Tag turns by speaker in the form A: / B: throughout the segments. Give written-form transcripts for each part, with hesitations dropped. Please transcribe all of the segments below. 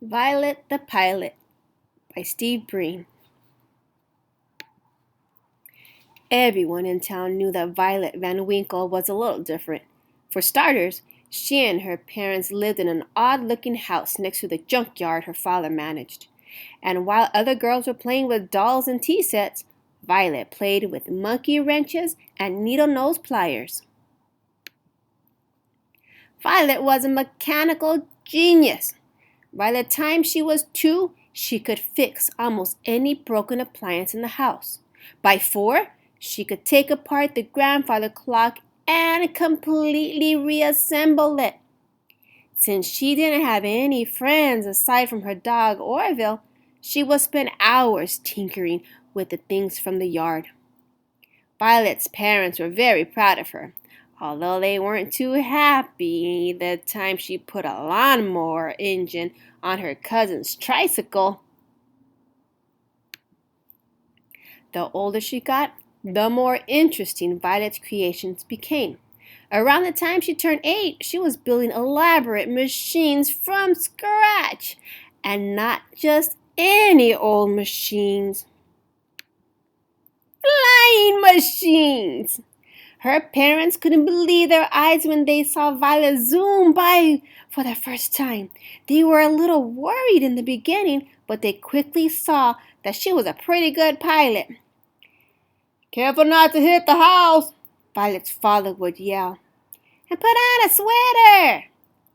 A: Violet the Pilot by Steve Breen. Everyone in town knew that Violet Van Winkle was a little different. For starters, she and her parents lived in an odd-looking house next to the junkyard her father managed. And while other girls were playing with dolls and tea sets, Violet played with monkey wrenches and needle-nose pliers. Violet was a mechanical genius. By the time she was 2, she could fix almost any broken appliance in the house. By 4, she could take apart the grandfather clock and completely reassemble it. Since she didn't have any friends aside from her dog Orville, she would spend hours tinkering with the things from the yard. Violet's parents were very proud of her, although they weren't too happy the time she put a lawnmower engine on her cousin's tricycle. The older she got, the more interesting Violet's creations became. Around the time she turned 8, she was building elaborate machines from scratch, and not just any old machines. Flying machines! Her parents couldn't believe their eyes when they saw Violet zoom by for the first time. They were a little worried in the beginning, but they quickly saw that she was a pretty good pilot. "Careful not to hit the house," Violet's father would yell. "And put on a sweater,"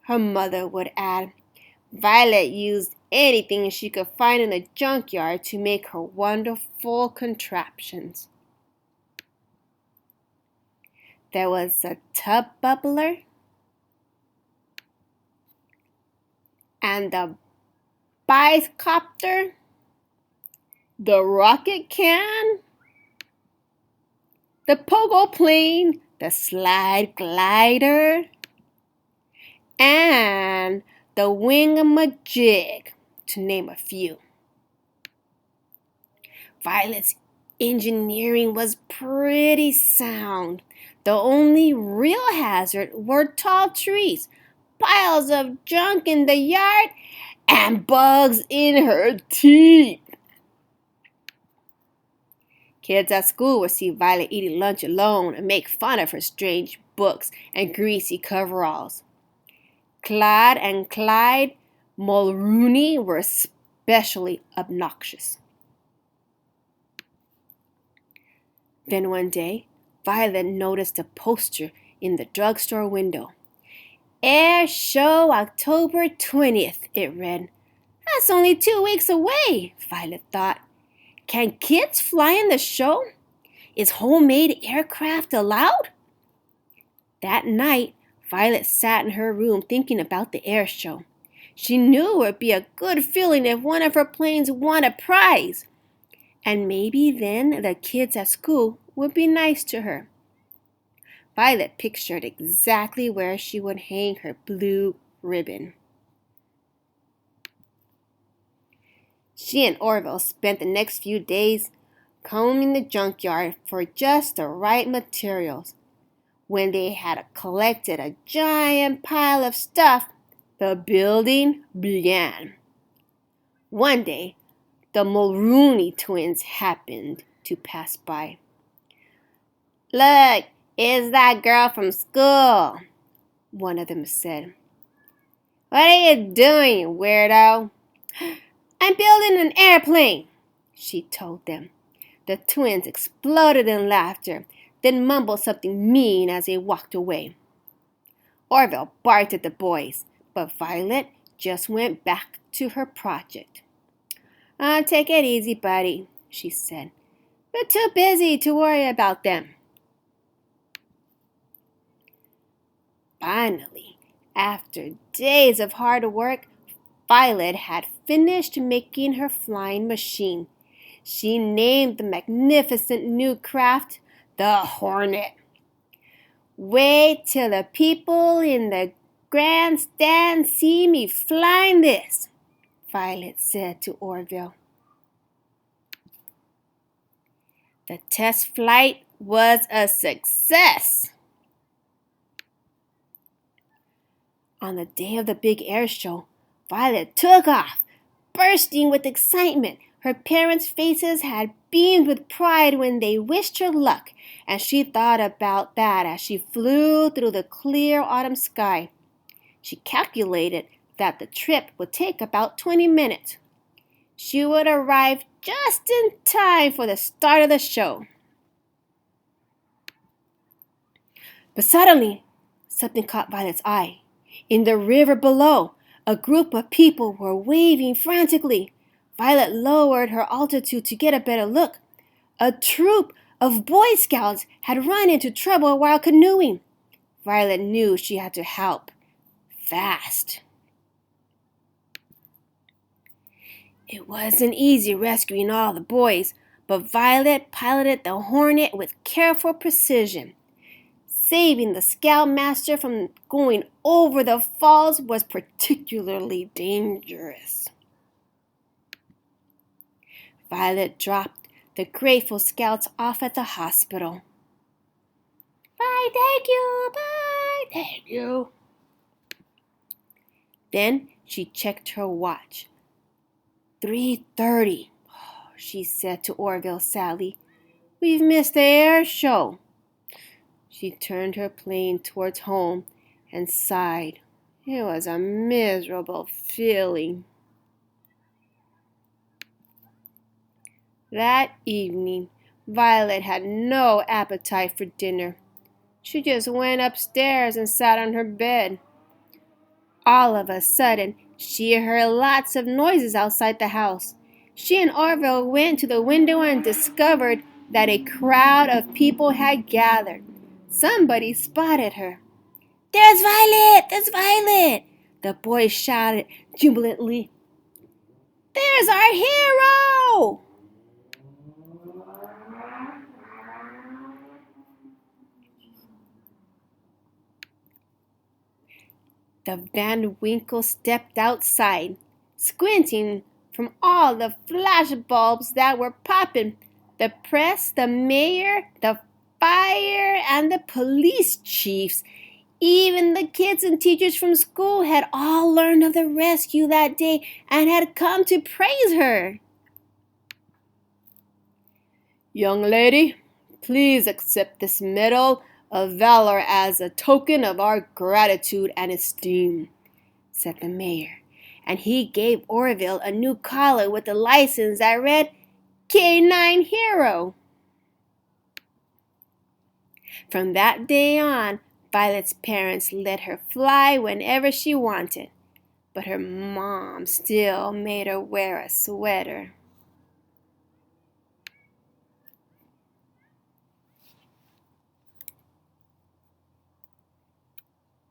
A: her mother would add. Violet used anything she could find in the junkyard to make her wonderful contraptions. There was a tub bubbler and the bicopter, the rocket can, the pogo plane, the slide glider, and the wingamajig, to name a few. Violet's engineering was pretty sound. The only real hazard were tall trees, piles of junk in the yard, and bugs in her teeth. Kids at school would see Violet eating lunch alone and make fun of her strange books and greasy coveralls. Claude and Clyde Mulrooney were especially obnoxious. Then one day, Violet noticed a poster in the drugstore window. "Air Show October 20th, it read. "That's only 2 weeks away," Violet thought. "Can kids fly in the show? Is homemade aircraft allowed?" That night, Violet sat in her room thinking about the air show. She knew it would be a good feeling if one of her planes won a prize. And maybe then the kids at school would be nice to her. Violet pictured exactly where she would hang her blue ribbon. She and Orville spent the next few days combing the junkyard for just the right materials. When they had collected a giant pile of stuff, the building began. One day, the Mulrooney twins happened to pass by. "Look, it's that girl from school," one of them said. "What are you doing, weirdo?" "I'm building an airplane," she told them. The twins exploded in laughter, then mumbled something mean as they walked away. Orville barked at the boys, but Violet just went back to her project. "Take it easy, buddy," she said. "We're too busy to worry about them." Finally, after days of hard work, Violet had finished making her flying machine. She named the magnificent new craft the Hornet. "Wait till the people in the grandstand see me flying this," Violet said to Orville. The test flight was a success. On the day of the big air show, Violet took off, bursting with excitement. Her parents' faces had beamed with pride when they wished her luck, and she thought about that as she flew through the clear autumn sky. She calculated that the trip would take about 20 minutes. She would arrive just in time for the start of the show. But suddenly, something caught Violet's eye. In the river below, a group of people were waving frantically. Violet lowered her altitude to get a better look. A troop of Boy Scouts had run into trouble while canoeing. Violet knew she had to help. Fast. It wasn't easy rescuing all the boys, but Violet piloted the Hornet with careful precision. Saving the Scoutmaster from going over the falls was particularly dangerous. Violet dropped the grateful Scouts off at the hospital. Bye, thank you, bye, thank you. Then she checked her watch. 3:30, she said to Orville sadly. We've missed the air show. She turned her plane towards home and sighed. It was a miserable feeling. That evening, Violet had no appetite for dinner. She just went upstairs and sat on her bed. All of a sudden, she heard lots of noises outside the house. She and Orville went to the window and discovered that a crowd of people had gathered. Somebody spotted her. There's Violet! There's Violet! The boys shouted jubilantly. There's our hero! The Van Winkle stepped outside, squinting from all the flash bulbs that were popping. The press, the mayor, the fire, and the police chiefs, even the kids and teachers from school had all learned of the rescue that day and had come to praise her. Young lady, please accept this medal of valor as a token of our gratitude and esteem, said the mayor, and he gave Orville a new collar with a license that read K9 Hero. From that day on, Violet's parents let her fly whenever she wanted, but her mom still made her wear a sweater.